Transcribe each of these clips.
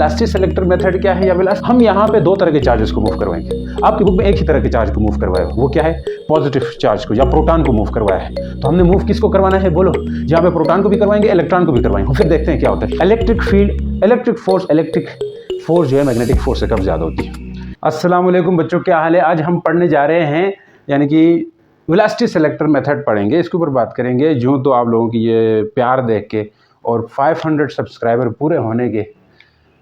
Velocity selector method क्या है या हम यहाँ पे दो तरह के चार्जेस को मूव करवाएंगे। आपकी बुक में एक ही तरह के चार्ज को मूव करवाया, वो क्या है, पॉजिटिव चार्ज को या प्रोटॉन को मूव करवाया है। तो हमने मूव किसको करवाना है बोलो, जहाँ पे प्रोटॉन को भी करवाएंगे, इलेक्ट्रॉन को भी करवाएंगे। फिर देखते हैं क्या होता है। इलेक्ट्रिक फील्ड, इलेक्ट्रिक फोर्स जो है मैग्नेटिक फोर्स से कब ज्यादा होती है। अस्सलाम वालेकुम बच्चों, क्या हाल है। आज हम पढ़ने जा रहे हैं यानी कि वेलोसिटी सेलेक्टर मेथड पढ़ेंगे, इसके ऊपर बात करेंगे। जो तो आप लोगों की ये प्यार देख के और 500 सब्सक्राइबर पूरे होने के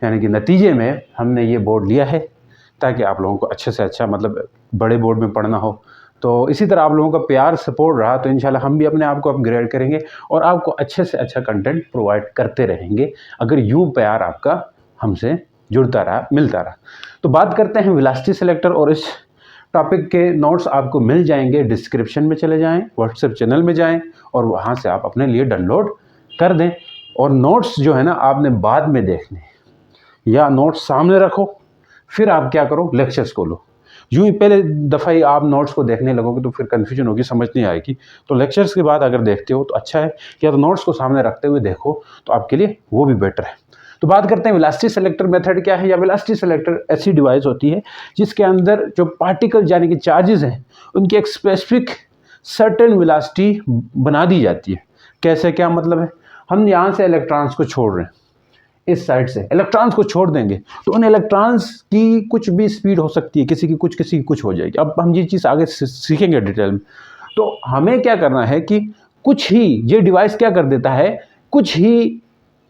यानी कि नतीजे में हमने ये बोर्ड लिया है ताकि आप लोगों को अच्छे से अच्छा मतलब बड़े बोर्ड में पढ़ना हो। तो इसी तरह आप लोगों का प्यार सपोर्ट रहा तो इंशाल्लाह हम भी अपने आप को अपग्रेड करेंगे और आपको अच्छे से अच्छा कंटेंट प्रोवाइड करते रहेंगे, अगर यूँ प्यार आपका हमसे जुड़ता रहा, मिलता रहा। तो बात करते हैं वेलोसिटी सेलेक्टर, और इस टॉपिक के नोट्स आपको मिल जाएंगे। डिस्क्रिप्शन में चले जाएं, व्हाट्सएप चैनल में जाएं और वहाँ से आप अपने लिए डाउनलोड कर दें। और नोट्स जो है ना आपने बाद में देखने, या नोट्स सामने रखो, फिर आप क्या करो, लेक्चर्स को लो। यूँ ही पहले दफ़ा ही आप नोट्स को देखने लगोगे तो फिर कन्फ्यूजन होगी, समझ नहीं आएगी। तो लेक्चर्स के बाद अगर देखते हो तो अच्छा है, या तो नोट्स को सामने रखते हुए देखो तो आपके लिए वो भी बेटर है। तो बात करते हैं वेलोसिटी सेलेक्टर मेथड क्या है। या वेलोसिटी सेलेक्टर ऐसी डिवाइस होती है जिसके अंदर जो पार्टिकल यानी कि चार्जेस हैं उनकी एक स्पेसिफिक सर्टेन वेलोसिटी बना दी जाती है। कैसे, क्या मतलब है, हम यहाँ से इलेक्ट्रॉन्स को छोड़ रहे हैं, इस साइड से इलेक्ट्रॉन्स को छोड़ देंगे तो उन इलेक्ट्रॉन्स की कुछ भी स्पीड हो सकती है, किसी की कुछ हो जाएगी। अब हम ये चीज़ आगे सीखेंगे डिटेल में। तो हमें क्या करना है कि कुछ ही ये डिवाइस क्या कर देता है, कुछ ही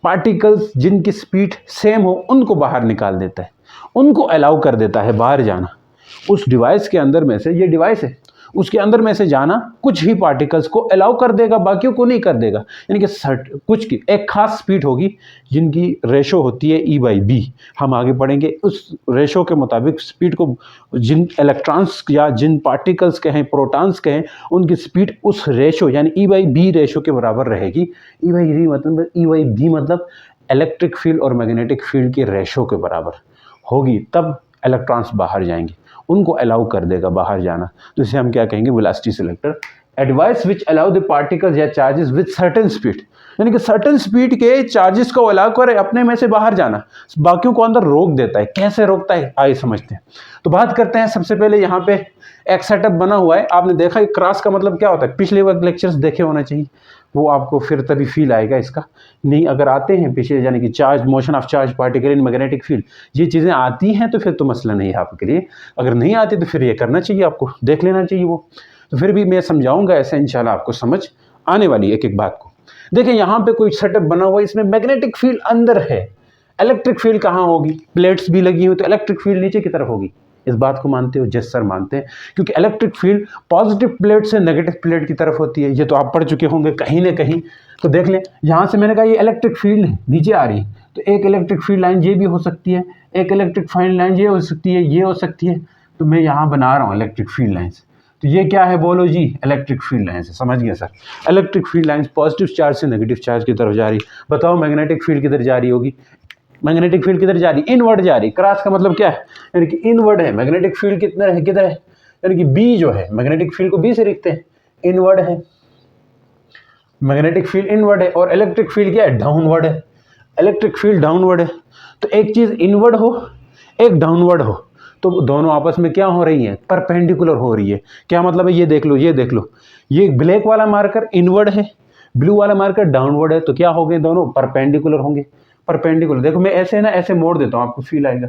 पार्टिकल्स जिनकी स्पीड सेम हो उनको बाहर निकाल देता है, उनको अलाउ कर देता है बाहर जाना। उस डिवाइस के अंदर में से, ये डिवाइस है उसके अंदर में से जाना कुछ ही पार्टिकल्स को अलाउ कर देगा, बाकियों को नहीं कर देगा। यानी कि कुछ की एक खास स्पीड होगी जिनकी रेशो होती है E/B। हम आगे पढ़ेंगे उस रेशो के मुताबिक स्पीड को, जिन इलेक्ट्रॉन्स या जिन पार्टिकल्स कहें, प्रोटॉन्स कहें, उनकी स्पीड उस रेशो यानी E/B रेशो के बराबर रहेगी। E/B मतलब इलेक्ट्रिक फील्ड और मैग्नेटिक फील्ड के रेशो के बराबर होगी, तब इलेक्ट्रॉन्स बाहर जाएंगे, उनको अलाउ कर देगा बाहर जाना। तो इसे हम क्या कहेंगे, velocity selector. A device which allow the particles या चार्जेस विद सर्टेन स्पीड, यानी कि सर्टेन स्पीड के चार्जेस को अलाउ करे अपने में से बाहर जाना, बाकियों को अंदर रोक देता है। कैसे रोकता है आइए समझते हैं। तो बात करते हैं सबसे पहले, यहाँ पे एक सेटअप बना हुआ है, आपने देखा क्रॉस का मतलब क्या होता है, पिछले वक्त लेक्चर्स देखे होना चाहिए, वो आपको फिर तभी फील आएगा इसका। नहीं अगर आते हैं पिछले, यानी कि charge, motion of charge particle in magnetic field, ये चीज़ें आती हैं तो फिर तो मसला नहीं है आपके लिए। अगर नहीं आती तो फिर ये करना चाहिए, आपको देख लेना चाहिए वो। तो फिर भी मैं समझाऊंगा ऐसे, इंशाल्लाह आपको समझ आने वाली एक एक बात को। देखिए यहाँ पे कोई सेटअप बना हुआ है, इसमें मैग्नेटिक फील्ड अंदर है, इलेक्ट्रिक फील्ड कहाँ होगी, प्लेट्स भी लगी हुई तो इलेक्ट्रिक फील्ड नीचे की तरफ होगी। इस बात को मानते हो? जस सर मानते हैं, क्योंकि इलेक्ट्रिक फील्ड पॉजिटिव प्लेट से नेगेटिव प्लेट की तरफ होती है। ये तो आप पढ़ चुके होंगे कहीं ना कहीं। तो देख लें, यहाँ से मैंने कहा ये इलेक्ट्रिक फील्ड नीचे आ रही है, तो एक इलेक्ट्रिक फील्ड लाइन ये भी हो सकती है, एक इलेक्ट्रिक फील्ड लाइन ये हो सकती है, ये हो सकती है। तो मैं यहाँ बना रहा हूँ इलेक्ट्रिक फील्ड लाइन्स। तो ये क्या है बोलो जी, इलेक्ट्रिक फील्ड लाइन से। समझ गए sir, electric field lines positive charge से नेगेटिव चार्ज की तरफ जा रही। बताओ मैग्नेटिक फील्ड किधर जा रही होगी, मैग्नेटिक फील्ड किधर जा रही, इनवर्ड जा रही। क्रॉस का मतलब क्या है, यानी कि इनवर्ड है। मैग्नेटिक फील्ड कितना है, किधर है, यानी कि बी जो है, मैग्नेटिक फील्ड को बी से लिखते हैं, इनवर्ड है। मैग्नेटिक फील्ड इनवर्ड है और इलेक्ट्रिक फील्ड क्या है, डाउनवर्ड है। इलेक्ट्रिक फील्ड डाउनवर्ड है, तो एक चीज इनवर्ड हो एक डाउनवर्ड हो, तो दोनों आपस में क्या हो रही है, परपेंडिकुलर हो रही है। क्या मतलब है, ये देख लो, ये देख लो, ये ब्लैक वाला मार्कर इनवर्ड है, ब्लू वाला मार्कर डाउनवर्ड है, तो क्या हो गए, दोनों परपेंडिकुलर होंगे। परपेंडिकुलर, देखो मैं ऐसे ना ऐसे मोड़ देता हूँ, आपको फील आएगा।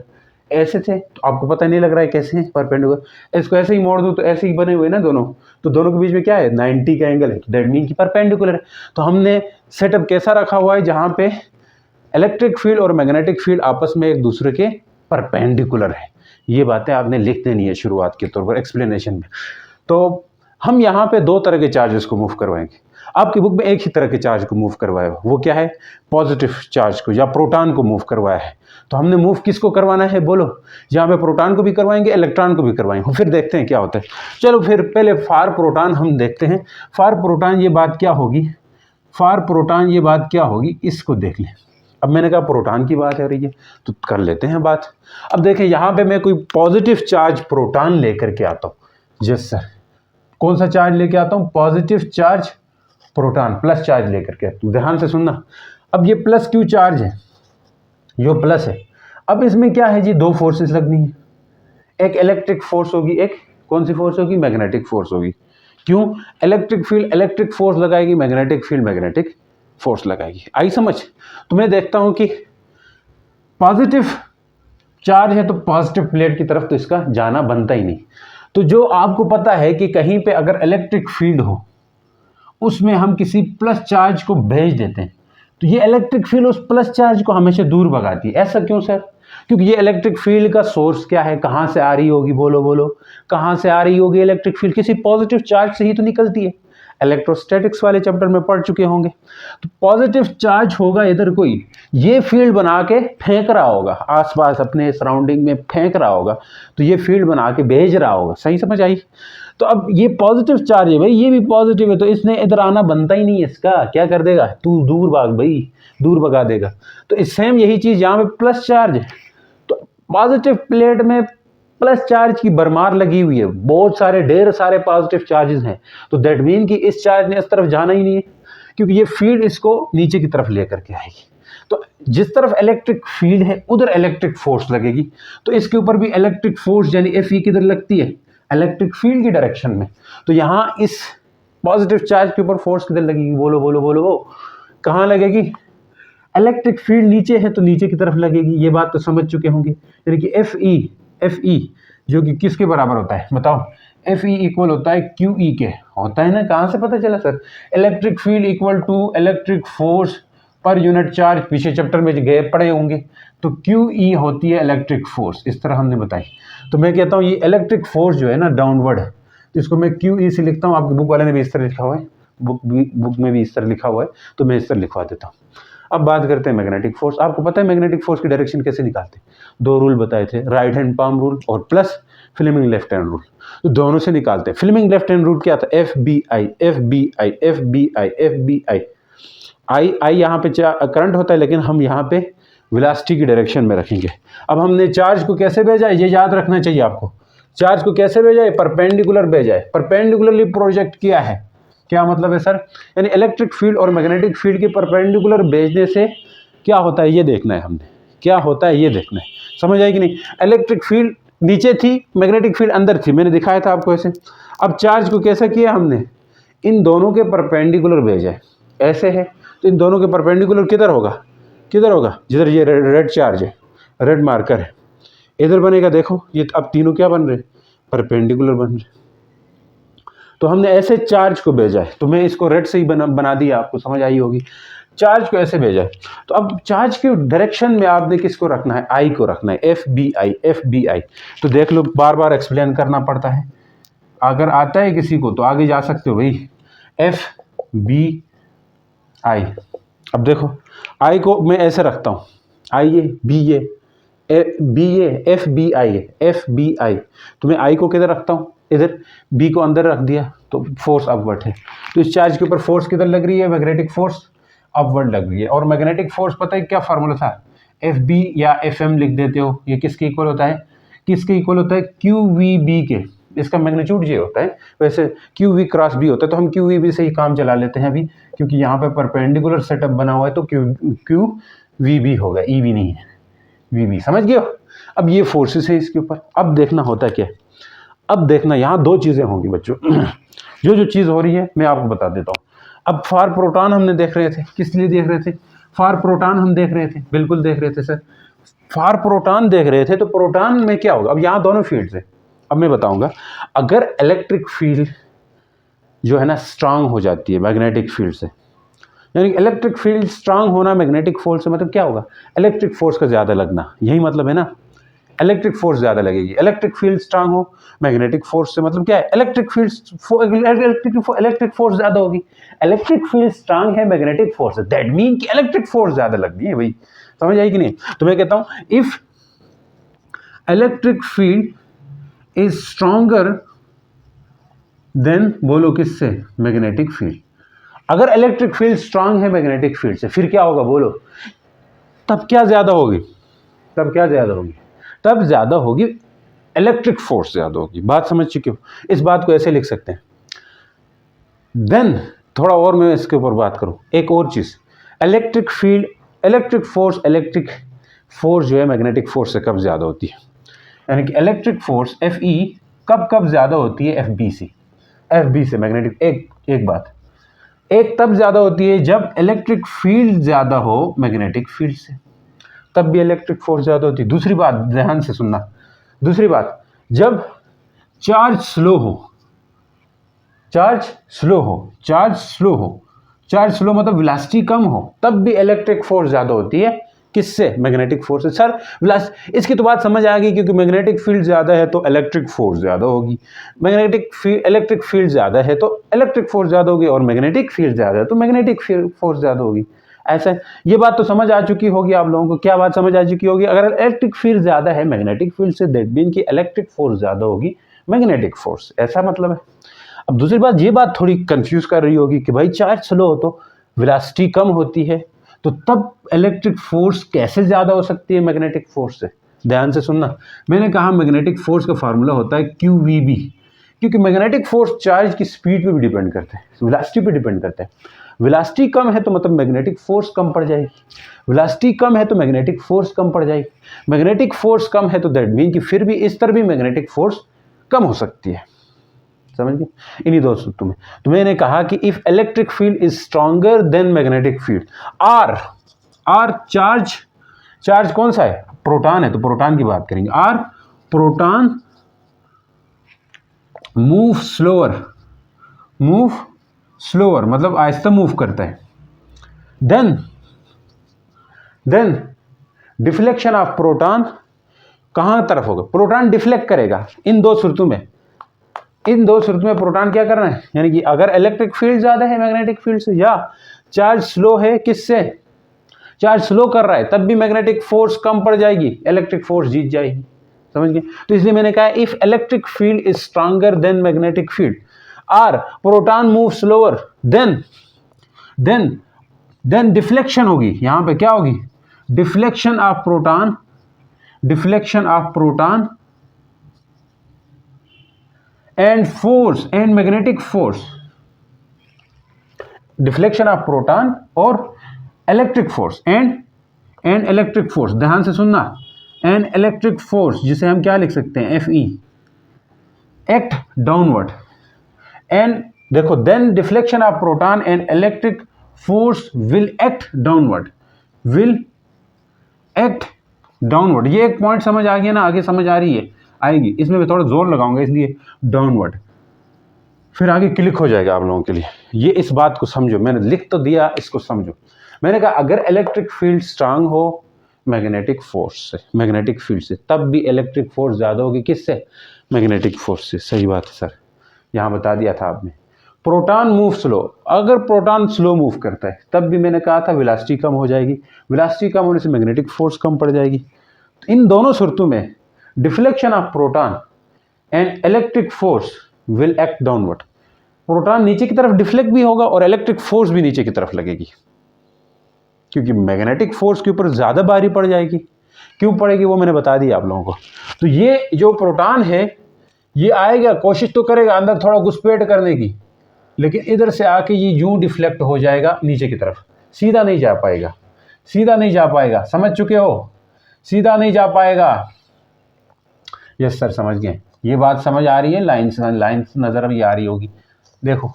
ऐसे थे तो आपको पता नहीं लग रहा है कैसे है परपेंडिकुलर, इसको ऐसे ही मोड़ दूँ तो ऐसे ही बने हुए ना दोनों, तो दोनों के बीच में क्या है, 90 का एंगल है, तो दैट मीन की परपेंडिकुलर है। तो हमने सेटअप कैसा रखा हुआ है, जहाँ पे इलेक्ट्रिक फील्ड और मैग्नेटिक फील्ड आपस में एक दूसरे के परपेंडिकुलर है। ये बातें आपने लिख देनी है शुरुआत के तौर पर एक्सप्लेनेशन में। तो हम यहाँ पे दो तरह के चार्जेस को मूव करवाएंगे। आपकी बुक में एक ही तरह के चार्ज को मूव करवाया है, वो क्या है, पॉजिटिव चार्ज को या प्रोटॉन को मूव करवाया है। तो हमने मूव किसको करवाना है बोलो, यहाँ पे प्रोटॉन को भी करवाएंगे, इलेक्ट्रॉन को भी करवाएंगे, फिर देखते हैं क्या होता है। चलो फिर पहले फार प्रोटॉन हम देखते हैं। फार प्रोटॉन ये बात क्या होगी, फार प्रोटॉन ये बात क्या होगी, इसको देख लें। अब मैंने कहा प्रोटॉन की बात है रही है तो कर लेते हैं बात। अब देखें यहाँ पे मैं कोई पॉजिटिव चार्ज प्रोटॉन लेकर के आता हूँ। यस सर, कौन सा चार्ज लेके आता हूँ, positive charge proton, plus charge लेकर के। ध्यान से सुनना, अब ये प्लस क्यू चार्ज है, यो प्लस है। अब इसमें क्या है जी, दो फोर्सेस लगनी है, एक इलेक्ट्रिक फोर्स होगी, एक कौन सी फोर्स होगी, मैग्नेटिक फोर्स होगी। क्यों? इलेक्ट्रिक फील्ड इलेक्ट्रिक फोर्स लगाएगी, मैग्नेटिक फील्ड मैग्नेटिक फोर्स लगाएगी। आई समझ? तो मैं देखता हूं कि पॉजिटिव चार्ज है तो पॉजिटिव प्लेट की तरफ तो इसका जाना बनता ही नहीं। तो जो आपको पता है कि कहीं पे अगर इलेक्ट्रिक फील्ड हो उसमें हम किसी प्लस चार्ज को भेज देते हैं तो ये इलेक्ट्रिक फील्ड उस प्लस चार्ज को हमेशा दूर भगाती है। ऐसा क्यों सर? क्योंकि ये इलेक्ट्रिक फील्ड का सोर्स क्या है, कहां से आ रही होगी, बोलो बोलो, कहां से आ रही होगी इलेक्ट्रिक फील्ड? किसी पॉजिटिव चार्ज से ही तो निकलती है। इलेक्ट्रोस्टैटिक्स वाले चैप्टर में पढ़ चुके होंगे। तो पॉजिटिव चार्ज होगा इधर, कोई ये फील्ड बना के फेंक रहा होगा आसपास, अपने सराउंडिंग में फेंक रहा होगा, तो ये फील्ड बना के भेज रहा होगा। सही समझ आई? तो अब ये पॉजिटिव चार्ज है भाई, ये भी पॉजिटिव है, तो इसने इधर आना बनता ही नहीं है। इसका क्या कर देगा, तू दूर भाग भाई, दूर भगा देगा। तो सेम यही चीज यहाँ पे प्लस चार्ज है, तो पॉजिटिव प्लेट में प्लस चार्ज की भरमार लगी हुई है, बहुत सारे ढेर सारे पॉजिटिव चार्जेस हैं। तो दैट मीन कि इस चार्ज ने इस तरफ जाना ही नहीं है, क्योंकि ये फील्ड इसको नीचे की तरफ लेकर के आएगी। तो जिस तरफ इलेक्ट्रिक फील्ड है उधर इलेक्ट्रिक फोर्स लगेगी, तो इसके ऊपर भी इलेक्ट्रिक फोर्स यानी एफ ई किधर लगती है, इलेक्ट्रिक फील्ड की डायरेक्शन में। तो यहाँ इस पॉजिटिव चार्ज के ऊपर फोर्स किधर लगेगी, बोलो बोलो बोलो, वो कहाँ लगेगी? इलेक्ट्रिक फील्ड नीचे है तो नीचे की तरफ लगेगी। ये बात तो समझ चुके होंगे। यानी कि एफ ई जो कि किसके बराबर होता है बताओ? एफ ई इक्वल होता है क्यू ई के, होता है ना? कहाँ से पता चला sir? Electric field equal to electric force per unit charge, पीछे चैप्टर में गए पढ़े होंगे। तो क्यू ई होती है इलेक्ट्रिक फोर्स, इस तरह हमने बताई। तो मैं कहता हूँ ये इलेक्ट्रिक फोर्स जो है ना डाउनवर्ड है, तो इसको मैं क्यू ई से लिखता हूँ। आपकी बुक वाले ने भी इस तरह लिखा हुआ है, बुक में भी इस तरह लिखा हुआ है, तो मैं इस तरह लिखवा देता हूँ। अब बात करते हैं मैग्नेटिक फोर्स। आपको पता है मैग्नेटिक फोर्स की डायरेक्शन कैसे निकालते हैं? दो रूल बताए थे, राइट हैंड पाम रूल और plus Fleming left hand rule. तो दोनों से निकालते हैं। फ्लेमिंग लेफ्ट हैंड रूल क्या था? F B I F B I F B I F B I. I यहाँ पे करंट होता है, लेकिन हम यहाँ पे वेलोसिटी की डायरेक्शन में रखेंगे। अब हमने चार्ज को कैसे भेजा है ये याद रखना चाहिए आपको। चार्ज को कैसे भेजा है? परपेंडिकुलर भेजा है, परपेंडिकुलरली प्रोजेक्ट किया है। क्या मतलब है सर? यानी इलेक्ट्रिक फील्ड और मैग्नेटिक फील्ड के परपेंडिकुलर भेजने से क्या होता है ये देखना है हमने, क्या होता है ये देखना है। समझ आई कि नहीं? इलेक्ट्रिक फील्ड नीचे थी, मैग्नेटिक फील्ड अंदर थी, मैंने दिखाया था आपको ऐसे। अब चार्ज को कैसा किया हमने? इन दोनों के परपेंडिकुलर भेजा है, ऐसे है तो इन दोनों के परपेंडिकुलर किधर होगा, किधर होगा? जिधर ये रेड चार्ज है, रेड मार्कर है, इधर बनेगा। देखो ये अब तीनों क्या बन रहे? परपेंडिकुलर बन रहे। तो हमने ऐसे चार्ज को भेजा है, तो मैं इसको रेड से ही बना दिया, आपको समझ आई होगी। चार्ज को ऐसे भेजा है, तो अब चार्ज के डायरेक्शन में आपने किसको रखना है? आई को रखना है, F B I F B I. तो देख लो, बार बार एक्सप्लेन करना पड़ता है। अगर आता है किसी को तो आगे जा सकते हो भाई, एफ बी आई। अब देखो आई को मैं ऐसे रखता हूँ, आई ये बी ये बी ये एफ बी आई है, एफ बी आई। तो मैं आई को किधर रखता हूँ? इधर। बी को अंदर रख दिया तो फोर्स अपवर्ड है। तो इस चार्ज के ऊपर फोर्स किधर लग रही है? मैग्नेटिक फोर्स अपवर्ड लग रही है। और मैग्नेटिक फोर्स पता है क्या फार्मूला था? एफ बी या एफ एम लिख देते हो। ये किसके इक्वल होता है? किसके इक्वल होता है? क्यू वी बी के। इसका मैग्नीट्यूड ये होता है, वैसे क्यू वी क्रॉस बी होता है, तो हम क्यू वी बी से ही काम चला लेते हैं अभी, क्योंकि यहाँ पे परपेंडिकुलर सेटअप बना हुआ है, तो क्यू वी बी होगा, ई बी नहीं है, वी बी। समझ गए हो? अब ये फोर्सेस है इसके ऊपर। अब देखना होता क्या है, अब देखना यहाँ दो चीज़ें होंगी बच्चों। जो चीज़ हो रही है मैं आपको बता देता हूँ। अब फार प्रोटॉन हमने देख रहे थे, किस लिए देख रहे थे? फार प्रोटॉन हम देख रहे थे, बिल्कुल देख रहे थे सर। फार प्रोटॉन देख रहे थे, तो प्रोटॉन में क्या होगा? अब यहाँ दोनों फील्ड है, अब मैं बताऊंगा। अगर इलेक्ट्रिक फील्ड जो है ना स्ट्रांग हो जाती है मैग्नेटिक फील्ड से, यानी इलेक्ट्रिक फील्ड स्ट्रांग होना मैग्नेटिक फोर्स से मतलब क्या होगा? इलेक्ट्रिक फोर्स का ज़्यादा लगना, यही मतलब है ना। इलेक्ट्रिक फोर्स ज़्यादा लगेगी। इलेक्ट्रिक फील्ड स्ट्रांग हो मैग्नेटिक फोर्स से मतलब क्या है? इलेक्ट्रिक फोर्स ज़्यादा होगी। इलेक्ट्रिक फील्ड स्ट्रांग है मैग्नेटिक फोर्स से, दैट मीन कि इलेक्ट्रिक फोर्स ज़्यादा लगनी है भाई। समझ आई कि नहीं? तो मैं कहता हूँ if electric field is stronger then, बोलो किससे? Magnetic field. अगर इलेक्ट्रिक फील्ड स्ट्रांग है मैग्नेटिक फील्ड से, फिर क्या होगा बोलो? तब क्या ज्यादा होगी? तब क्या ज्यादा होगी? तब ज्यादा होगी इलेक्ट्रिक फोर्स ज्यादा होगी। बात समझ चुके हो? इस बात को ऐसे लिख सकते हैं। देन थोड़ा और मैं इसके ऊपर बात करूं, एक और चीज, इलेक्ट्रिक फील्ड, इलेक्ट्रिक फोर्स जो है मैग्नेटिक फोर्स से कब ज़्यादा होती है, यानी कि इलेक्ट्रिक फोर्स एफ ई कब ज़्यादा होती है एफ बी से मैग्नेटिक। एक बात, एक तब ज़्यादा होती है जब इलेक्ट्रिक फील्ड ज़्यादा हो मैग्नेटिक फील्ड से, तब भी इलेक्ट्रिक फोर्स ज़्यादा होती है। दूसरी बात ध्यान से सुनना, दूसरी बात, जब चार्ज स्लो मतलब वेलोसिटी कम हो, तब भी इलेक्ट्रिक फोर्स ज़्यादा होती है। किससे? मैग्नेटिक फोर्स से। सर इसकी तो बात समझ आ गई, क्योंकि मैग्नेटिक फील्ड ज़्यादा है तो इलेक्ट्रिक फोर्स ज़्यादा होगी, इलेक्ट्रिक फील्ड ज़्यादा है तो इलेक्ट्रिक फोर्स ज़्यादा होगी, और मैग्नेटिक फील्ड ज़्यादा है तो मैग्नेटिक फोर्स ज़्यादा होगी। ऐसा ये बात तो समझ आ चुकी होगी आप लोगों को। क्या बात समझ आ चुकी होगी? अगर इलेक्ट्रिक फील्ड ज़्यादा है मैग्नेटिक फील्ड से, दैट मीन कि इलेक्ट्रिक फोर्स ज़्यादा होगी मैग्नेटिक फोर्स, ऐसा मतलब है। अब दूसरी बात, ये बात थोड़ी कंफ्यूज कर रही होगी कि भाई चार्ज स्लो हो तो वेलोसिटी कम होती है, तो तब इलेक्ट्रिक फोर्स कैसे ज़्यादा हो सकती है मैग्नेटिक फोर्स से? ध्यान से सुनना, मैंने कहा मैग्नेटिक फोर्स का फार्मूला होता है QVB, क्योंकि मैग्नेटिक फोर्स चार्ज की स्पीड पे भी डिपेंड करते हैं, वेलोसिटी पे डिपेंड करते हैं। वेलोसिटी कम है तो मतलब मैग्नेटिक फोर्स कम पड़ जाएगी, वेलोसिटी कम है तो मैग्नेटिक फोर्स कम पड़ जाएगी, मैग्नेटिक फोर्स कम है तो दैट मीन कि फिर भी इस तरह भी मैग्नेटिक फोर्स कम हो सकती है। समझ गए? इन्हीं दो सूत्रों में तो मैंने कहा कि if electric field is stronger than magnetic field, or charge कौन सा है? प्रोटॉन है, तो प्रोटॉन की बात करेंगे। आर प्रोटॉन मूव स्लोअर मतलब आहिस्ता मूव करता है, देन डिफ्लेक्शन ऑफ प्रोटॉन कहां तरफ होगा? प्रोटॉन डिफ्लेक्ट करेगा। इन दो सूरतों में प्रोटॉन क्या करना है, यानी कि अगर इलेक्ट्रिक फील्ड ज्यादा है मैग्नेटिक फील्ड से, या चार्ज स्लो है, किससे? चार्ज स्लो कर रहा है, तब भी मैग्नेटिक फोर्स कम पड़ जाएगी, इलेक्ट्रिक फोर्स जीत जाएगी। समझ गए? तो इसलिए मैंने कहा if electric field is stronger than magnetic field, are proton move slower, then deflection होगी। यहां पे क्या होगी? Deflection of proton and magnetic force, deflection of proton और electric force and electric force. ध्यान से सुनना, एंड इलेक्ट्रिक फोर्स जिसे हम क्या लिख सकते हैं? FE, act downward. एंड देखो, then deflection of proton and electric force will act downward. ये एक पॉइंट समझ आ गया ना? आगे समझ आ रही है? आएगी, इसमें मैं थोड़ा जोर लगाऊंगा इसलिए डाउनवर्ड, फिर आगे क्लिक हो जाएगा आप लोगों के लिए। ये इस बात को समझो, मैंने लिख तो दिया, इसको समझो। मैंने कहा अगर इलेक्ट्रिक फील्ड स्ट्रांग हो मैग्नेटिक फील्ड से, तब भी इलेक्ट्रिक फोर्स ज़्यादा होगी। किससे? मैग्नेटिक फोर्स से। सही बात है सर, यहाँ बता दिया था आपने। प्रोटॉन मूव स्लो, अगर प्रोटॉन स्लो मूव करता है तब भी मैंने कहा था वेलोसिटी कम हो जाएगी, वेलोसिटी कम होने से मैग्नेटिक फोर्स कम पड़ जाएगी। तो इन दोनों सूरतों में deflection of proton and electric force will act downward. Proton नीचे की तरफ डिफ्लेक्ट भी होगा और इलेक्ट्रिक फोर्स भी नीचे की तरफ लगेगी, क्योंकि मैग्नेटिक फोर्स के ऊपर ज़्यादा भारी पड़ जाएगी। क्यों पड़ेगी वो मैंने बता दिया आप लोगों को। तो ये जो प्रोटॉन है ये आएगा, कोशिश तो करेगा अंदर थोड़ा घुसपैठ करने की, लेकिन इधर से आके ये यूं डिफ्लेक्ट हो जाएगा नीचे की तरफ, सीधा नहीं जा पाएगा। समझ चुके हो? सीधा नहीं जा पाएगा। यस सर, समझ गए। ये बात समझ आ रही है? लाइन्स नजर भी आ रही होगी। देखो,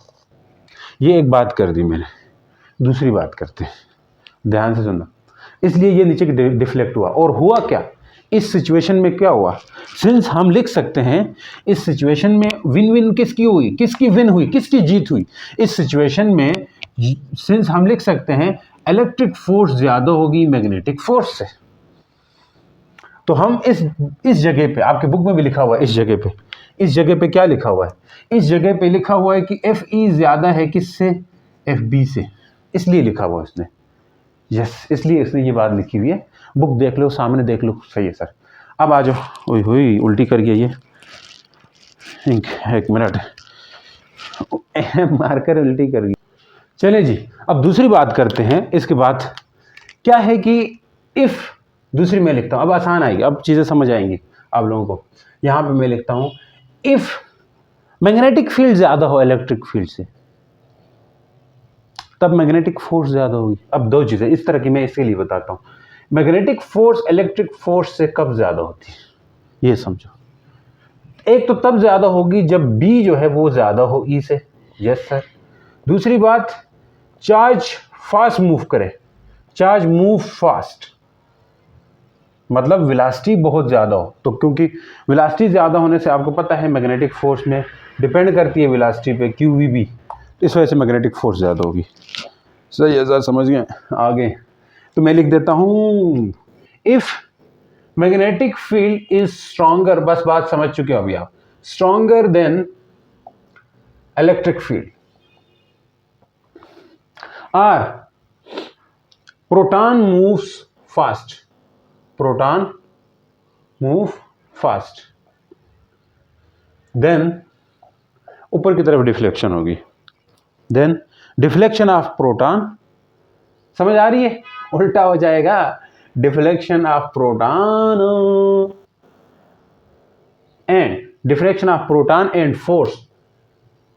ये एक बात कर दी मैंने, दूसरी बात करते हैं, ध्यान से सुनना। इसलिए ये नीचे की डिफ्लेक्ट हुआ, और हुआ क्या इस सिचुएशन में? क्या हुआ? सिंस हम लिख सकते हैं इस सिचुएशन में विन विन किसकी हुई, किसकी विन हुई, किसकी जीत हुई? इस सिचुएशन में सिंस हम लिख सकते हैं इलेक्ट्रिक फोर्स ज्यादा होगी मैग्नेटिक फोर्स से, तो हम इस जगह पे, आपके बुक में भी लिखा हुआ है, इस जगह पे क्या लिखा हुआ है? इस जगह पे लिखा हुआ है कि FE ज्यादा है किससे? FB से। इसलिए लिखा हुआ है इसने। यस, इसलिए इसने ये बात लिखी हुई है। बुक देख लो, सामने देख लो। सही है सर। अब आ जाओ। ओए होई, उल्टी कर गया ये। एक मिनट, मारकर उल्टी कर गई। चले जी, अब दूसरी बात करते हैं। इसके बाद क्या है कि इफ, दूसरी मैं लिखता हूं, अब आसान आएगी, अब चीजें समझ आएंगी आप लोगों को। यहां पे मैं लिखता हूं इफ मैग्नेटिक फील्ड ज्यादा हो इलेक्ट्रिक फील्ड से, तब मैग्नेटिक फोर्स ज्यादा होगी। अब दो चीजें इस तरह की मैं इसके लिए बताता हूं। मैग्नेटिक फोर्स इलेक्ट्रिक फोर्स से कब ज़्यादा होती है ये समझो। एक तो तब ज़्यादा होगी जब B जो है वो ज़्यादा हो E से, यस सर। दूसरी बात, चार्ज फास्ट मूव करे, चार्ज मूव फास्ट मतलब वेलोसिटी बहुत ज़्यादा हो, तो क्योंकि वेलोसिटी ज़्यादा होने से आपको पता है मैग्नेटिक फोर्स में डिपेंड करती है वेलोसिटी पे QVB, इस वजह से मैग्नेटिक फोर्स ज़्यादा होगी। सही है सर, समझ गए। आगे तो मैं लिख देता हूँ, if magnetic field is stronger, बस बात समझ चुके हो अभी आप, stronger than electric field, are proton moves fast, proton move fast, then ऊपर की तरफ डिफ्लेक्शन होगी, देन डिफ्लेक्शन ऑफ प्रोटॉन, समझ आ रही है, उल्टा हो जाएगा, deflection of proton and deflection of proton and force,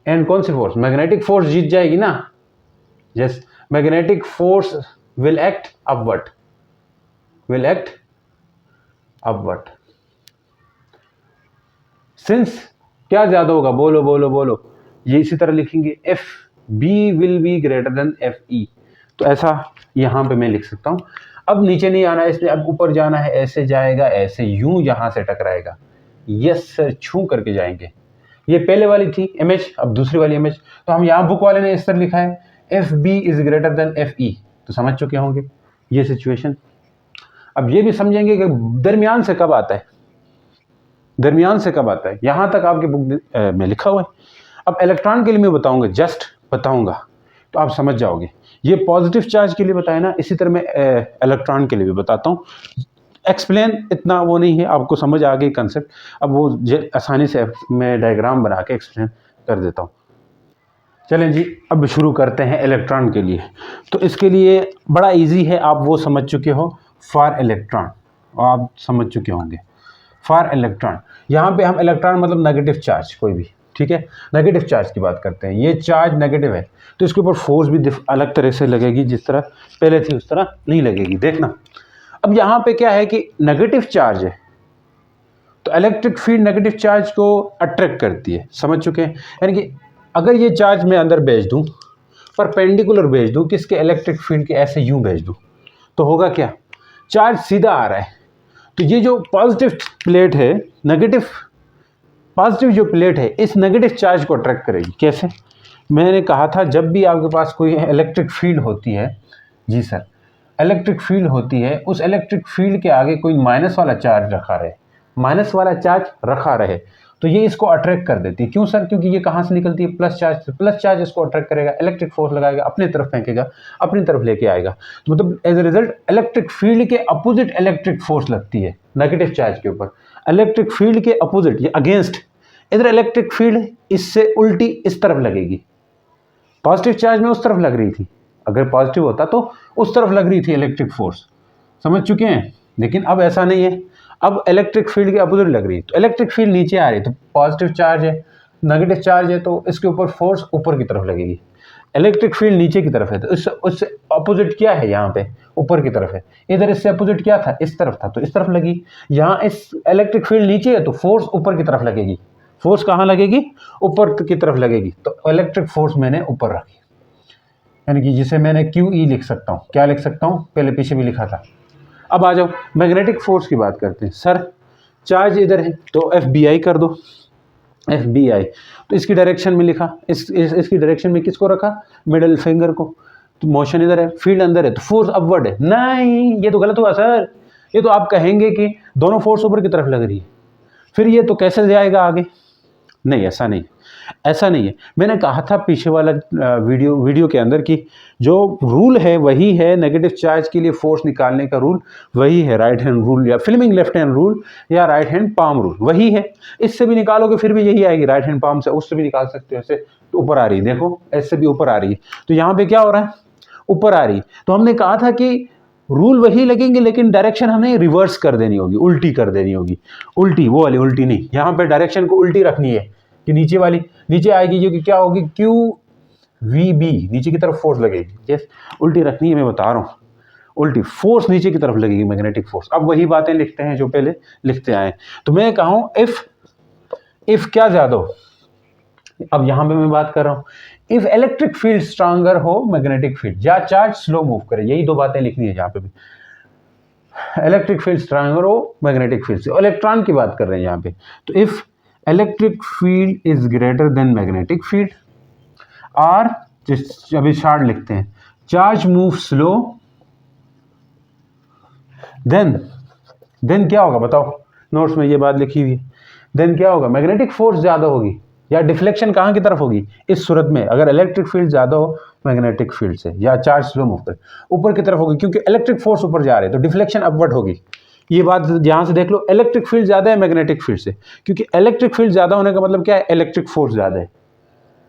and कौन सी फोर्स, मैग्नेटिक फोर्स जीत जाएगी ना, yes, magnetic force will act upward, will act upward, since क्या ज्यादा होगा, बोलो बोलो बोलो, ये इसी तरह लिखेंगे, F B will be greater than F E, तो ऐसा यहां पे मैं लिख सकता हूं। अब नीचे नहीं आना है इसलिए अब ऊपर जाना है, ऐसे जाएगा, ऐसे यूं यहां से टकराएगा, यस सर, छू करके जाएंगे। ये पहले वाली थी इमेज, अब दूसरी वाली इमेज, तो हम यहां बुक वाले ने इस तरह लिखा है, F B is greater than F E, तो समझ चुके होंगे ये सिचुएशन। अब ये भी समझेंगे कि दरमियान से कब आता है, दरमियान से कब आता है, यहां तक आपके बुक में लिखा हुआ है। अब इलेक्ट्रॉन के लिए मैं बताऊंगा, जस्ट बताऊंगा तो आप समझ जाओगे। ये पॉजिटिव चार्ज के लिए बताया ना, इसी तरह मैं इलेक्ट्रॉन के लिए भी बताता हूँ। एक्सप्लेन इतना वो नहीं है, आपको समझ आ गई कंसेप्ट, अब वो आसानी से मैं डायग्राम बना के एक्सप्लेन कर देता हूँ। चलें जी, अब शुरू करते हैं इलेक्ट्रॉन के लिए। तो इसके लिए बड़ा इजी है, आप वो समझ चुके हो, फॉर इलेक्ट्रॉन आप समझ चुके होंगे। फॉर इलेक्ट्रॉन, यहाँ पे हम इलेक्ट्रॉन मतलब नेगेटिव चार्ज कोई भी, ठीक है, नेगेटिव चार्ज की बात करते हैं। ये चार्ज नेगेटिव है तो इसके ऊपर फोर्स भी अलग तरह से लगेगी, जिस तरह पहले थी उस तरह नहीं लगेगी, देखना। अब यहाँ पे क्या है कि नेगेटिव चार्ज है तो इलेक्ट्रिक फील्ड नेगेटिव चार्ज को अट्रैक्ट करती है, समझ चुके हैं। यानी कि अगर ये चार्ज मैं अंदर भेज दूँ, परपेंडिकुलर भेज दूँ, किसके, इलेक्ट्रिक फील्ड के, ऐसे यूँ भेज दूँ, तो होगा क्या, चार्ज सीधा आ रहा है, तो ये जो पॉजिटिव प्लेट है, नेगेटिव पॉजिटिव जो प्लेट है इस नेगेटिव चार्ज को अट्रैक्ट करेगी। कैसे, मैंने कहा था जब भी आपके पास कोई इलेक्ट्रिक फील्ड होती है, जी सर, इलेक्ट्रिक फील्ड होती है, उस इलेक्ट्रिक फील्ड के आगे कोई माइनस वाला चार्ज रखा रहे, माइनस वाला चार्ज रखा रहे, तो ये इसको अट्रैक्ट कर देती है। क्यों सर, क्योंकि ये कहाँ से निकलती है, प्लस चार्ज से, प्लस चार्ज इसको अट्रैक्ट करेगा, इलेक्ट्रिक फोर्स लगाएगा, अपनी तरफ फेंकेगा, अपनी तरफ लेके आएगा, तो मतलब as a result electric field के अपोजिट इलेक्ट्रिक फोर्स लगती है नेगेटिव चार्ज के ऊपर, इलेक्ट्रिक फील्ड के अपोजिट, ये अगेंस्ट, इधर इलेक्ट्रिक फील्ड इससे उल्टी इस तरफ लगेगी, पॉजिटिव चार्ज में उस तरफ लग रही थी, अगर पॉजिटिव होता तो उस तरफ लग रही थी इलेक्ट्रिक फोर्स, समझ चुके हैं। लेकिन अब ऐसा नहीं है, अब इलेक्ट्रिक फील्ड के अपोजिट लग रही है, तो इलेक्ट्रिक फील्ड नीचे आ रही है, तो पॉजिटिव चार्ज है, नेगेटिव चार्ज है, तो इसके ऊपर फोर्स ऊपर की तरफ लगेगी, इलेक्ट्रिक फील्ड नीचे की तरफ है, तो उससे अपोजिट क्या है, यहाँ पे ऊपर की तरफ है, इधर इससे अपोजिट क्या था, इस तरफ था, तो इस तरफ लगी। यहाँ इस इलेक्ट्रिक फील्ड नीचे है तो फोर्स ऊपर की तरफ लगेगी, फोर्स कहाँ लगेगी, ऊपर की तरफ लगेगी, तो इलेक्ट्रिक फोर्स मैंने ऊपर रखी, यानी कि जिसे मैंने QE लिख सकता हूँ, क्या लिख सकता हूँ, पहले पीछे भी लिखा था। अब आ जाओ मैग्नेटिक फोर्स की बात करते हैं। सर चार्ज इधर है तो FBI कर दो, FBI, तो इसकी डायरेक्शन में लिखा, इसकी डायरेक्शन में किसको रखा, मिडल फिंगर को, तो मोशन इधर है, फील्ड अंदर है, तो फोर्स अपवर्ड है, नहीं ये तो गलत हुआ सर, ये तो आप कहेंगे कि दोनों फोर्स ऊपर की तरफ लग रही है, फिर ये तो कैसे जाएगा आगे, नहीं ऐसा नहीं, ऐसा नहीं है। मैंने कहा था पीछे वाला वीडियो के अंदर कि जो रूल है वही है, नेगेटिव चार्ज के लिए फोर्स निकालने का रूल वही है, राइट हैंड रूल या फिल्मिंग लेफ्ट हैंड रूल या राइट हैंड पाम रूल वही है। इससे भी निकालोगे फिर भी यही आएगी, राइट हैंड पाम से, उससे भी निकाल सकते हो, ऐसे तो ऊपर आ रही है, देखो ऐसे भी ऊपर आ रही है, तो यहाँ पे क्या हो रहा है, ऊपर आ रही है। तो हमने कहा था कि रूल वही लगेंगे लेकिन डायरेक्शन हमें रिवर्स कर देनी होगी, उल्टी कर देनी होगी, उल्टी वो वाली उल्टी नहीं, यहाँ पे डायरेक्शन को उल्टी रखनी है कि नीचे वाली नीचे आएगी, जो कि क्या होगी, QVB, नीचे की तरफ फोर्स लगेगी, यस, उल्टी रखनी है, मैं बता रहा हूँ उल्टी फोर्स नीचे की तरफ लगेगी, मैग्नेटिक फोर्स। अब वही बातें लिखते हैं जो पहले लिखते आए। तो मैं कहूँ इफ क्या ज्यादा हो, अब यहां पे मैं बात कर रहा हूं, इफ इलेक्ट्रिक फील्ड स्ट्रांगर हो मैग्नेटिक फील्ड, या चार्ज स्लो मूव करे, यही दो बातें लिखनी है यहां पे भी। इलेक्ट्रिक फील्ड स्ट्रांगर हो मैग्नेटिक फील्ड से, इलेक्ट्रॉन की बात कर रहे हैं यहां पे। तो if electric field is greater then magnetic field, और अभी शार्ट लिखते हैं, चार्ज मूव स्लो, देन क्या होगा बताओ, नोट्स में ये बात लिखी हुई है। देन क्या होगा, मैग्नेटिक फोर्स ज्यादा होगी, या डिफ्लेक्शन कहां की तरफ होगी, इस सूरत में अगर इलेक्ट्रिक फील्ड ज्यादा हो मैग्नेटिक फील्ड से, या चार्ज स्लो मूव करे, ऊपर की तरफ होगी, क्योंकि इलेक्ट्रिक फोर्स ऊपर जा रहे हैं तो डिफ्लेक्शन अपवर्ड होगी। ये बात यहां से देख लो, इलेक्ट्रिक फील्ड ज्यादा है मैग्नेटिक फील्ड से, क्योंकि इलेक्ट्रिक फील्ड ज्यादा होने का मतलब क्या है, इलेक्ट्रिक फोर्स ज्यादा है।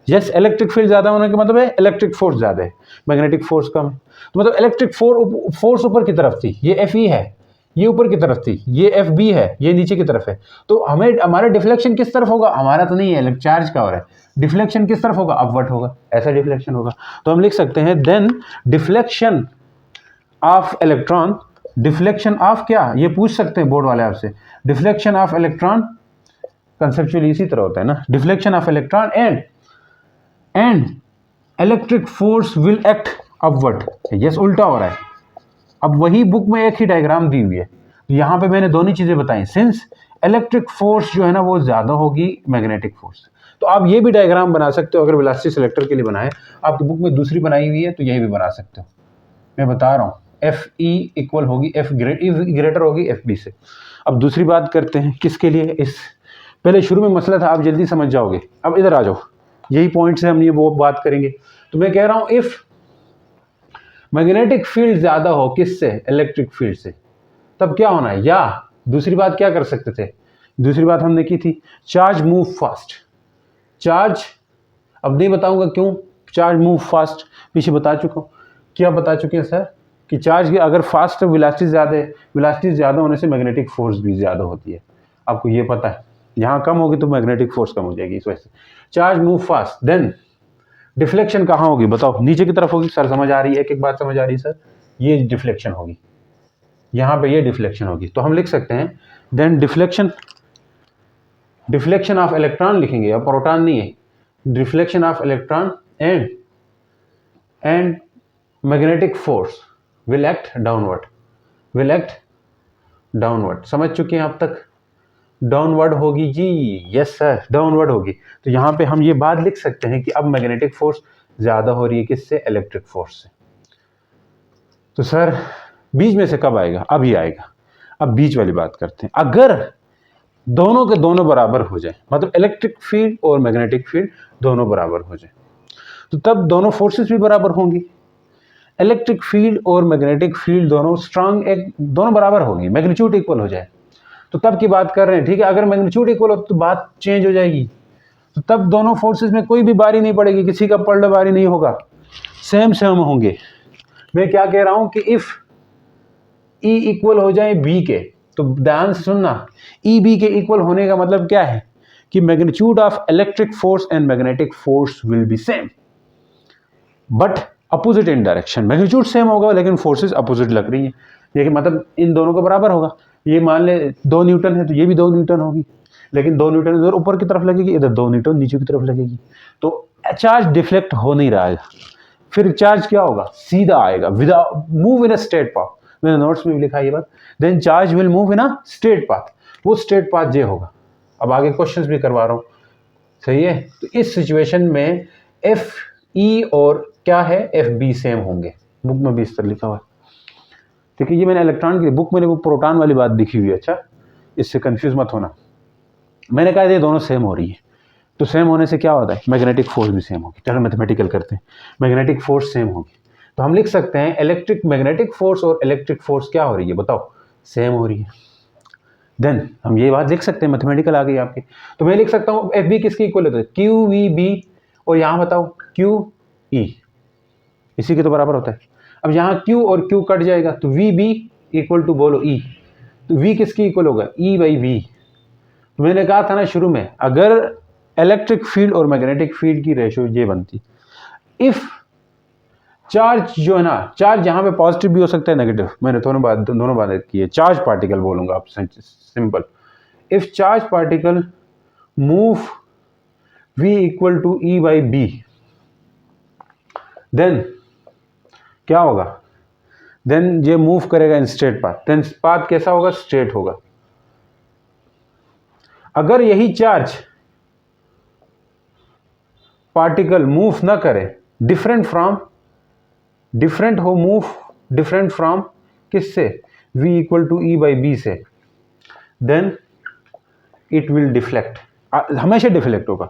यस, इलेक्ट्रिक फील्ड ज्यादा होने का मतलब है इलेक्ट्रिक फोर्स ज्यादा है, मैग्नेटिक फोर्स कम है। तो मतलब इलेक्ट्रिक फोर्स ऊपर की तरफ थी, ये एफ ई है, ये ऊपर की तरफ थी, ये एफ बी है, ये नीचे की तरफ है। तो हमें हमारा डिफ्लेक्शन किस तरफ होगा, हमारा तो नहीं है, चार्ज का हो रहा है, डिफ्लेक्शन किस तरफ होगा, अपवर्ड होगा, ऐसा डिफ्लेक्शन होगा। तो हम लिख सकते हैं then deflection of electron, deflection of क्या, ये पूछ सकते हैं बोर्ड वाले आपसे, डिफ्लेक्शन ऑफ इलेक्ट्रॉन कंसेप्चुअली इसी तरह होता है ना, deflection of electron and electric force will act upward. Yes, उल्टा हो रहा है। अब वही बुक में एक ही डायग्राम दी हुई है, यहाँ पे मैंने दोनों चीजें बताई, सिंस इलेक्ट्रिक फोर्स जो है ना वो ज्यादा होगी मैग्नेटिक फोर्स। तो आप ये भी डायग्राम बना सकते हो, अगर वेलोसिटी सिलेक्टर के लिए बनाए, आपकी बुक में दूसरी बनाई हुई है तो यही भी बना सकते हो। मैं बता रहा हूँ, एफ ई इक्वल होगी एफ ग्रेटर होगी एफ बी से। अब दूसरी बात करते हैं, किसके लिए, इस पहले शुरू में मसला था, आप जल्दी समझ जाओगे। अब इधर आ जाओ, यही पॉइंट से हम ये वो बात करेंगे। तो मैं कह रहा हूं इफ मैग्नेटिक फील्ड ज्यादा हो किससे, इलेक्ट्रिक फील्ड से, तब क्या होना है, या दूसरी बात क्या कर सकते थे, दूसरी बात हमने की थी, चार्ज मूव फास्ट। चार्ज अब नहीं बताऊंगा क्यों, चार्ज मूव फास्ट पीछे बता चुका हूं। क्या बता चुके हैं सर, कि चार्ज की अगर फास्ट वेलोसिटी ज्यादा है, वेलोसिटी ज्यादा होने से मैग्नेटिक फोर्स भी ज्यादा होती है, आपको ये पता है। यहां कम होगी तो मैग्नेटिक फोर्स कम हो जाएगी, इस वजह से charge move fast. Then deflection कहाँ होगी बताओ, नीचे की तरफ होगी। सर समझ आ रही है, एक एक बात समझ आ रही है सर, ये डिफ्लेक्शन होगी, यहाँ पे ये डिफ्लेक्शन होगी। तो हम लिख सकते हैं देन डिफ्लेक्शन ऑफ इलेक्ट्रॉन लिखेंगे, या प्रोटॉन नहीं है, deflection of electron and magnetic force will act downward. समझ चुके हैं अब तक, डाउनवर्ड होगी जी, यस सर डाउनवर्ड होगी। तो यहाँ पे हम ये बात लिख सकते हैं कि अब मैग्नेटिक फोर्स ज्यादा हो रही है किससे, इलेक्ट्रिक फोर्स से। तो सर बीच में से कब आएगा, अभी आएगा। अब बीच वाली बात करते हैं, अगर दोनों के दोनों बराबर हो जाए, मतलब इलेक्ट्रिक फील्ड और मैग्नेटिक फील्ड दोनों बराबर हो जाए, तो तब दोनों फोर्सेस भी बराबर होंगी। इलेक्ट्रिक फील्ड और मैग्नेटिक फील्ड दोनों स्ट्रांग, एक दोनों बराबर होंगी, मैग्नीट्यूड इक्वल हो जाए, तो तब की बात कर रहे हैं। ठीक है, अगर मैग्नीट्यूड इक्वल हो तो बात चेंज हो जाएगी, तो तब दोनों फोर्सेस में कोई भी बारी नहीं पड़ेगी, किसी का पलड़ा बारी नहीं होगा, सेम होंगे। मैं क्या कह रहा हूं कि इफ ई इक्वल हो जाए बी के, तो ध्यान से सुनना, ई बी के इक्वल होने का मतलब क्या है, कि magnitude of electric force and magnetic force will be same but opposite in direction. Magnitude same होगा लेकिन फोर्सेस अपोजिट लग रही है, ये मतलब इन दोनों का बराबर होगा। ये मान ले 2 न्यूटन है तो ये भी 2 न्यूटन होगी, लेकिन 2 न्यूटन इधर ऊपर की तरफ लगेगी, इधर 2 न्यूटन नीचे की तरफ लगेगी, तो चार्ज डिफ्लेक्ट हो नहीं रहा है। फिर चार्ज क्या होगा, सीधा आएगा, without move in a straight path. मैंने नोट्स में भी लिखा ये बात, then charge will move in a straight path, वो स्ट्रेट पाथ ये होगा। अब आगे क्वेश्चंस भी करवा रहा हूँ, सही है। तो इस सिचुएशन में एफ ई और क्या है, एफ बी सेम होंगे, बुक में भी इस तरह लिखा हुआ है। ठीक है, ये मैंने इलेक्ट्रॉन की बुक में वो प्रोटॉन वाली बात दिखी हुई है, अच्छा इससे कंफ्यूज मत होना। मैंने कहा ये दोनों सेम हो रही है, तो सेम होने से क्या होता है, मैग्नेटिक फोर्स भी सेम होगी। चलो मैथमेटिकल करते हैं, मैग्नेटिक फोर्स सेम होगी, तो हम लिख सकते हैं इलेक्ट्रिक मैग्नेटिक फोर्स और इलेक्ट्रिक फोर्स क्या हो रही है बताओ, सेम हो रही है। देन हम ये बात लिख सकते हैं, मैथमेटिकल आ गई आपकी। तो मैं लिख सकता हूँ एफ बी किसके इक्वल होता है, क्यू वी बी, और यहाँ बताओ क्यू ई, इसी के तो बराबर होता है। अब यहाँ Q और Q कट जाएगा तो वी बी इक्वल टू बोलो E, तो V किसकी इक्वल होगा, E बाई वी। तो मैंने कहा था ना शुरू में, अगर इलेक्ट्रिक फील्ड और मैग्नेटिक फील्ड की रेशियो ये बनती, इफ चार्ज जो है ना, चार्ज यहाँ पे पॉजिटिव भी हो सकता है नेगेटिव, मैंने दोनों बात की है। चार्ज पार्टिकल बोलूंगा आप, simple. If charge particle move v equal to E by B, then क्या होगा, देन ये मूव करेगा in straight path, then path कैसा होगा, स्ट्रेट होगा। अगर यही चार्ज पार्टिकल मूव ना करे, डिफरेंट हो, मूव डिफरेंट फ्रॉम किससे, v equal to E by B से, देन इट विल डिफ्लेक्ट, हमेशा डिफ्लेक्ट होगा।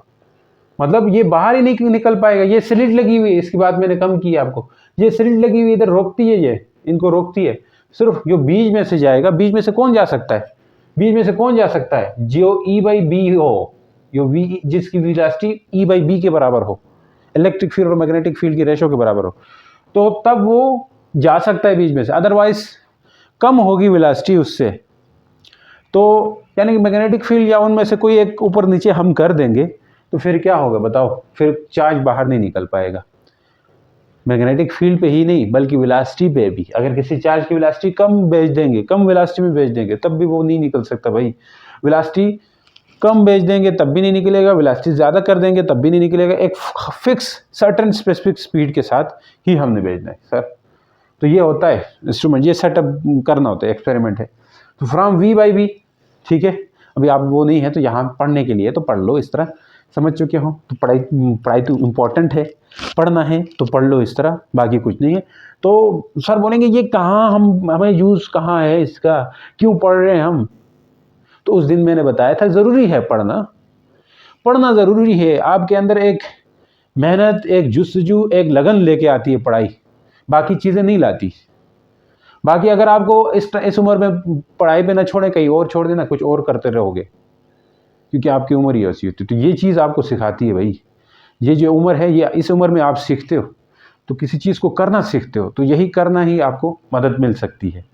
मतलब ये बाहर ही नहीं निकल पाएगा। ये स्लिट लगी हुई है, इसकी बात मैंने कम की आपको, ये स्लिट लगी हुई इधर रोकती है, ये इनको रोकती है। सिर्फ जो बीच में से जाएगा, बीच में से कौन जा सकता है, बीच में से कौन जा सकता है, जो ई बाई बी हो, जो वी जिसकी वेलोसिटी ई बाई बी के बराबर हो, इलेक्ट्रिक फील्ड और मैग्नेटिक फील्ड की रेशो के बराबर हो, तो तब वो जा सकता है बीच में से। अदरवाइज कम होगी वेलोसिटी उससे, तो यानी कि मैग्नेटिक फील्ड या उनमें से कोई एक ऊपर नीचे हम कर देंगे, तो फिर क्या होगा बताओ, फिर चार्ज बाहर नहीं निकल पाएगा। मैग्नेटिक फील्ड पे ही नहीं बल्कि वेलोसिटी पे भी, अगर किसी चार्ज की वेलोसिटी कम भेज देंगे, कम वेलोसिटी में भेज देंगे, तब भी वो नहीं निकल सकता भाई। वेलोसिटी कम भेज देंगे तब भी नहीं निकलेगा, वेलोसिटी ज़्यादा कर देंगे तब भी नहीं निकलेगा। एक फिक्स सर्टेन स्पेसिफिक स्पीड के साथ ही हमने भेजना है सर। तो ये होता है इंस्ट्रूमेंट, ये सेटअप करना होता है, एक्सपेरिमेंट है। तो फ्रॉम वी बाई बी, ठीक है। अभी आप वो नहीं है तो यहाँ पढ़ने के लिए तो पढ़ लो, इस तरह समझ चुके हो। तो पढ़ाई तो इम्पोर्टेंट है, पढ़ना है तो पढ़ लो इस तरह, बाकी कुछ नहीं है। तो सर बोलेंगे ये कहाँ, हमें यूज़ कहाँ है इसका, क्यों पढ़ रहे हैं हम। तो उस दिन मैंने बताया था ज़रूरी है पढ़ना ज़रूरी है। आपके अंदर एक मेहनत, एक जुस्तजू, एक लगन लेके आती है पढ़ाई, बाकी चीज़ें नहीं लाती। बाकी अगर आपको इस उम्र में पढ़ाई पे ना छोड़े, कहीं और छोड़ देना, कुछ और करते रहोगे, क्योंकि आपकी उम्र ही ऐसी होती है। तो ये चीज़ आपको सिखाती है भाई, ये जो उम्र है, ये इस उम्र में आप सीखते हो, तो किसी चीज़ को करना सीखते हो, तो यही करना ही आपको मदद मिल सकती है।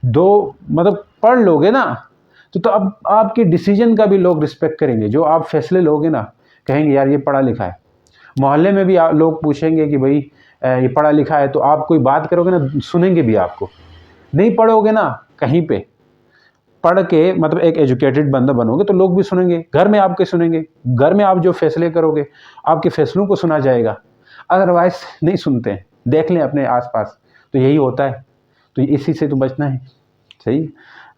मतलब पढ़ लोगे ना, तो अब आपके डिसीजन का भी लोग रिस्पेक्ट करेंगे। जो आप फैसले लोगे ना, कहेंगे यार ये पढ़ा लिखा है। मोहल्ले में भी लोग पूछेंगे कि भाई ये पढ़ा लिखा है, तो आप कोई बात करोगे ना, सुनेंगे भी आपको। नहीं पढ़ोगे ना, कहीं पे पढ़ के मतलब एक एजुकेटेड बंदा बनोगे तो लोग भी सुनेंगे, घर में आपके सुनेंगे, घर में आप जो फैसले करोगे आपके फैसलों को सुना जाएगा। अदरवाइज नहीं सुनते हैं, देख लें अपने आसपास, तो यही होता है। तो इसी से तो बचना है, सही।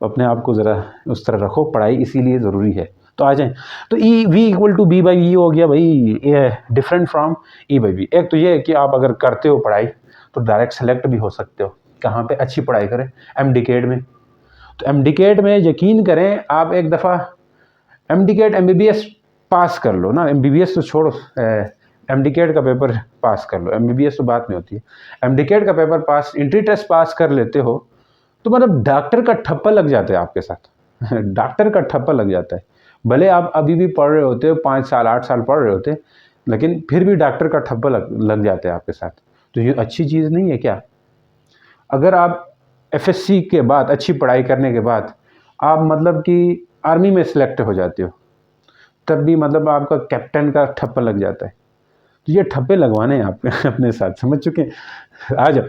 अपने आप को ज़रा उस तरह रखो, पढ़ाई इसीलिए ज़रूरी है। तो आ जाएं, तो E V equal to B by E हो गया भाई, ये different from E by B. एक तो ये है कि आप अगर करते हो पढ़ाई तो डायरेक्ट सेलेक्ट भी हो सकते हो, कहाँ पे अच्छी पढ़ाई करें, एमडीकेड में। तो एमडीकेड में यकीन करें, आप एक दफ़ा एमडीकेड एमबीबीएस पास कर लो ना, एमबीबीएस तो छोड़ो, एमडीकेड का पेपर पास कर लो, एमबीबीएस तो बात में होती है। एमडीकेड का paper pass, entry test pass कर लेते हो, तो मतलब डॉक्टर का ठप्पा लग जाता है आपके साथ डॉक्टर का ठप्पा लग जाता है। भले आप अभी भी पढ़ रहे होते हो, 5 साल 8 साल पढ़ रहे होते, लेकिन फिर भी डॉक्टर का ठप्पा लग जाता है आपके साथ। तो ये अच्छी चीज़ नहीं है क्या? अगर आप एफएससी के बाद, अच्छी पढ़ाई करने के बाद आप मतलब कि आर्मी में सिलेक्ट हो जाते हो, तब भी मतलब आपका कैप्टन का ठप्पा लग जाता है। तो ये ठप्पे लगवाने हैं आप अपने साथ, समझ चुके हैं। आ जाओ,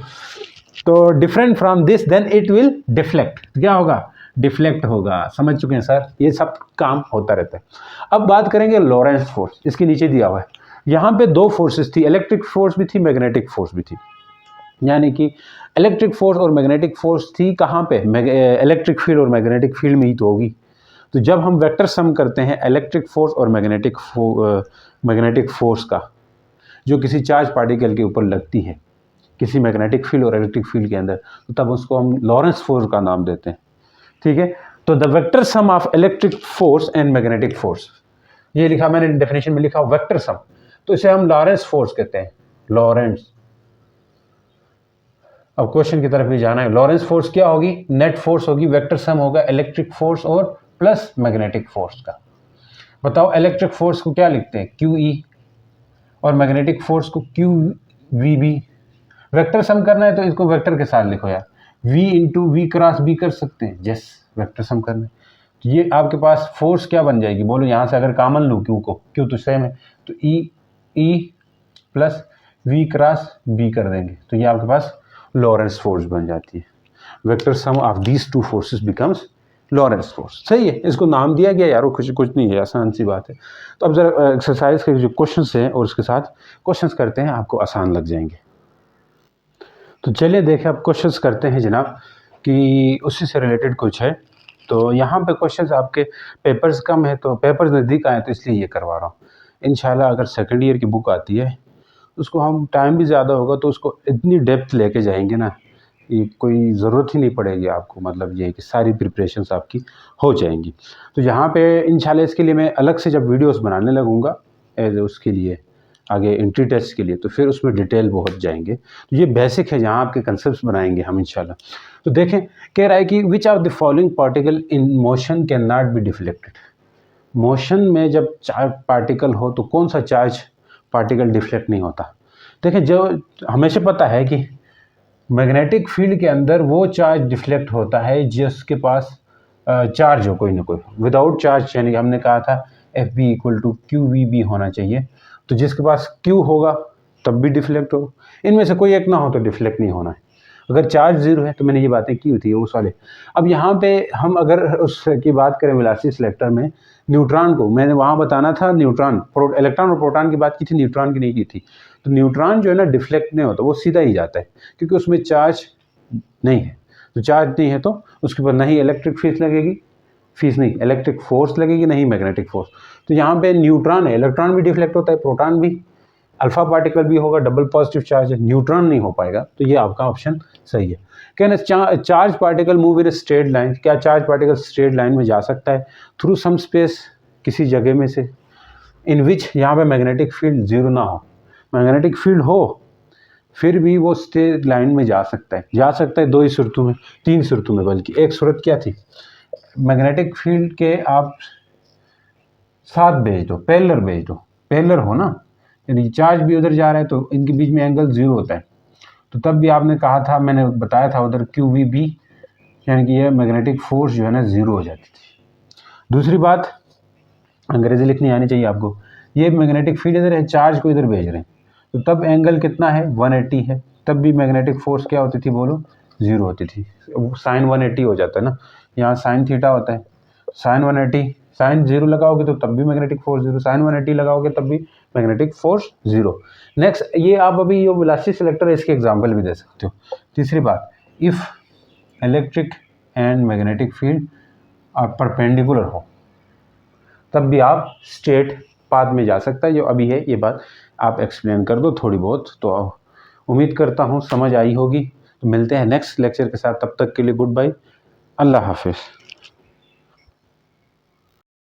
तो different from this then it will deflect, क्या होगा? डिफ्लेक्ट होगा। समझ चुके हैं सर, ये सब काम होता रहता है। अब बात करेंगे लॉरेंस फोर्स, इसके नीचे दिया हुआ है। यहाँ पे 2 फोर्सेस थी, इलेक्ट्रिक फोर्स भी थी, मैग्नेटिक फोर्स भी थी। यानी कि इलेक्ट्रिक फोर्स और मैग्नेटिक फोर्स थी कहाँ पे? इलेक्ट्रिक फील्ड और मैग्नेटिक फील्ड में ही तो होगी। तो जब हम वेक्टर सम करते हैं इलेक्ट्रिक फोर्स और मैग्नेटिक फोर्स का, जो किसी चार्ज पार्टिकल के ऊपर लगती है, किसी मैग्नेटिक फील्ड और इलेक्ट्रिक फील्ड के अंदर, तो तब उसको हम लॉरेंस फोर्स का नाम देते हैं, ठीक है। तो the vector sum of electric force and magnetic force, ये लिखा मैंने डेफिनेशन में, लिखा वेक्टर सम, तो इसे हम लॉरेंस फोर्स कहते हैं, लॉरेंस। अब क्वेश्चन की तरफ भी जाना है। लॉरेंस फोर्स क्या होगी? नेट फोर्स होगी, वेक्टर सम होगा इलेक्ट्रिक फोर्स और प्लस मैग्नेटिक फोर्स का। बताओ इलेक्ट्रिक फोर्स को क्या लिखते हैं? QE, और मैग्नेटिक फोर्स को QVB। वेक्टर सम करना है तो इसको वेक्टर के साथ लिखो यार, V into V cross B कर सकते हैं, यस, वेक्टर सम करना है। तो ये आपके पास फोर्स क्या बन जाएगी, बोलो यहाँ से अगर कॉमन लूँ Q को, Q तो सेम है, तो E plus V cross B कर देंगे तो ये आपके पास लॉरेंस फोर्स बन जाती है। Vector sum of these two forces becomes Lawrence force. सही है, इसको नाम दिया गया यार, कुछ नहीं है, आसान सी बात है। तो अब जरा एक्सरसाइज के जो क्वेश्चंस हैं और उसके साथ क्वेश्चंस करते हैं, आपको आसान लग जाएंगे। तो चलिए देखें, अब क्वेश्चंस करते हैं जनाब, कि उसी से रिलेटेड कुछ है। तो यहाँ पे क्वेश्चंस आपके पेपर्स कम है, तो पेपर्स नज़दीक आए तो इसलिए ये करवा रहा हूँ। इंशाल्लाह अगर सेकेंड ईयर की बुक आती है उसको हम टाइम भी ज़्यादा होगा तो उसको इतनी डेप्थ लेके जाएंगे ना, ये कोई ज़रूरत ही नहीं पड़ेगी आपको, मतलब ये है कि सारी प्रिपरेशंस आपकी हो जाएंगी। तो यहाँ पे इंशाल्लाह इसके लिए मैं अलग से जब वीडियोस बनाने लगूँगा एज उसके लिए आगे एंट्री टेस्ट के लिए, तो फिर उसमें डिटेल बहुत जाएंगे। तो ये बेसिक है, जहाँ आपके कंसेप्ट बनाएंगे हम इंशाल्लाह। तो देखें, कह रहा है कि which of the following particle in motion can not be deflected. Motion में जब चार्ज पार्टिकल हो तो कौन सा चार्ज पार्टिकल डिफ्लेक्ट नहीं होता। देखें, जो हमेशा पता है कि मैग्नेटिक फील्ड के अंदर वो चार्ज डिफ्लेक्ट होता है जिसके पास चार्ज हो कोई ना कोई। विदाउट चार्ज यानी कि हमने कहा था F B equal to Q V B होना चाहिए, तो जिसके पास क्यू होगा तब भी डिफ्लेक्ट हो, इनमें से कोई एक ना हो तो डिफ्लेक्ट नहीं होना है। अगर चार्ज जीरो है तो मैंने ये बातें की हुई थी उस वाले। अब यहाँ पे हम अगर उसकी बात करें वेलोसिटी सिलेक्टर में न्यूट्रॉन को, मैंने वहाँ बताना था न्यूट्रॉन, इलेक्ट्रॉन और प्रोटॉन की बात की थी, न्यूट्रॉन की नहीं की थी। तो न्यूट्रॉन जो है ना डिफ्लेक्ट नहीं होता, वो सीधा ही जाता है क्योंकि उसमें चार्ज नहीं है। तो चार्ज नहीं है तो उसके ऊपर नहीं इलेक्ट्रिक फीस लगेगी, फीस नहीं इलेक्ट्रिक फोर्स लगेगी, नहीं मैग्नेटिक फोर्स। तो यहाँ पे न्यूट्रॉन है, इलेक्ट्रॉन भी डिफ्लेक्ट होता है, प्रोटॉन भी, अल्फा पार्टिकल भी होगा, डबल पॉजिटिव चार्ज है, न्यूट्रॉन नहीं हो पाएगा। तो ये आपका ऑप्शन सही है। कहना charge particle move in straight line, क्या चार्ज पार्टिकल स्ट्रेट लाइन में जा सकता है थ्रू सम स्पेस, किसी जगह में से, इन विच यहाँ पे मैग्नेटिक फील्ड जीरो ना हो। मैग्नेटिक फील्ड हो फिर भी वो स्ट्रेट लाइन में जा सकता है दो ही सूरतों में, तीन सूरतों में, बल्कि एक सूरत क्या थी, मैग्नेटिक फील्ड के आप साथ भेज दो, पैरेलल भेज दो, पैरेलल हो ना, यदि चार्ज भी उधर जा रहा है तो इनके बीच में एंगल जीरो होता है। तो तब भी आपने कहा था, मैंने बताया था उधर क्यू वी बी, यानी कि ये मैग्नेटिक फोर्स जो है ना जीरो हो जाती थी। दूसरी बात, अंग्रेजी लिखनी आनी चाहिए आपको, ये मैग्नेटिक फील्ड इधर है, चार्ज को इधर भेज रहे हैं, तो तब एंगल कितना है 180 है, तब भी मैग्नेटिक फोर्स क्या होती थी बोलो, जीरो होती थी। साइन 180 हो जाता है ना, यहाँ साइन थीटा होता है, साइन 180, साइन जीरो लगाओगे तो तब भी मैग्नेटिक फोर्स जीरो, साइन 180 लगाओगे तब भी मैग्नेटिक फोर्स जीरो। नेक्स्ट, ये आप अभी ये वेलोसिटी सिलेक्टर है, इसके एग्जांपल भी दे सकते हो। तीसरी बात, if electric and magnetic field perpendicular हो तब भी आप स्ट्रेट पाथ में जा सकता है। जो अभी है ये बात आप एक्सप्लेन कर दो थोड़ी बहुत, तो उम्मीद करता हूँ समझ आई होगी। तो मिलते हैं नेक्स्ट लेक्चर के साथ, तब तक के लिए गुड बाय, अल्लाह हाफिज़।